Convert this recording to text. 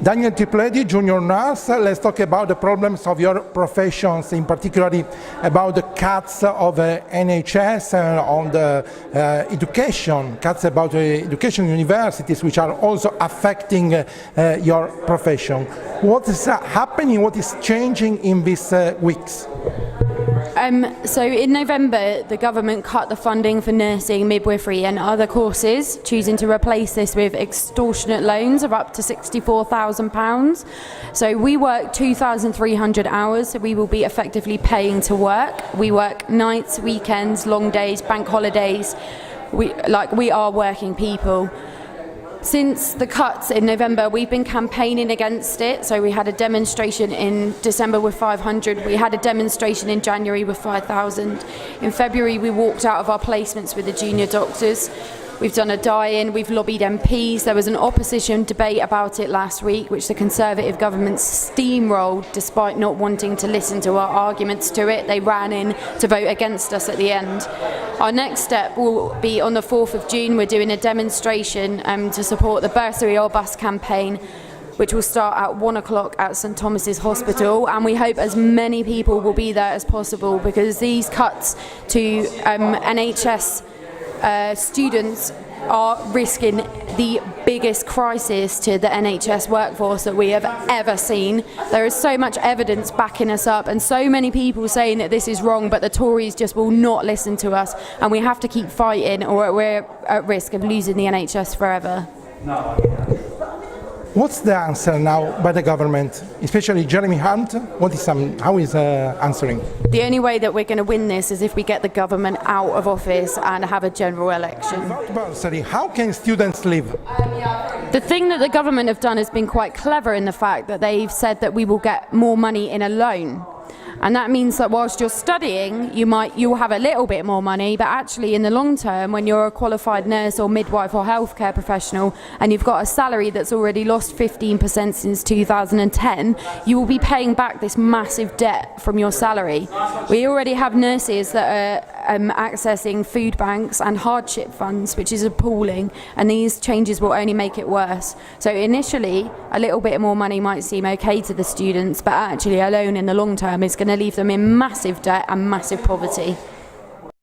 Danielle Tiplady, junior nurse. Let's talk about the problems of your professions, in particular about the cuts of NHS and on the education, cuts about education universities, which are also affecting your profession. What is happening, what is changing in these weeks? So in November, the government cut the funding for nursing, midwifery and other courses, choosing to replace this with extortionate loans of up to £64,000. So we work 2,300 hours, so we will be effectively paying to work. We work nights, weekends, long days, bank holidays. We are working people. Since the cuts in November, we've been campaigning against it. So we had a demonstration in December with 500. We had a demonstration in January with 5,000. In February, we walked out of our placements with the junior doctors. We've done a die-in, we've lobbied MPs. There was an opposition debate about it last week, which the Conservative government steamrolled despite not wanting to listen to our arguments to it. They ran in to vote against us at the end. Our next step will be on the 4th of June. We're doing a demonstration to support the Bursary or Bus campaign, which will start at 1 o'clock at St Thomas's Hospital, and we hope as many people will be there as possible, because these cuts to NHS students are risking the biggest crisis to the NHS workforce that we have ever seen. There is so much evidence backing us up and so many people saying that this is wrong, but the Tories just will not listen to us, and we have to keep fighting or we're at risk of losing the NHS forever. What's the answer now by the government, especially Jeremy Hunt? How is answering? The only way that we're going to win this is if we get the government out of office and have a general election. About bursary, how can students live? The thing that the government have done has been quite clever in the fact that they've said that we will get more money in a loan. And that means that whilst you're studying, you'll have a little bit more money, but actually in the long term, when you're a qualified nurse or midwife or healthcare professional and you've got a salary that's already lost 15% since 2010, you will be paying back this massive debt from your salary. We already have nurses that are accessing food banks and hardship funds, which is appalling, and these changes will only make it worse. So initially, a little bit more money might seem okay to the students, but actually a loan in the long term is going to leave them in massive debt and massive poverty.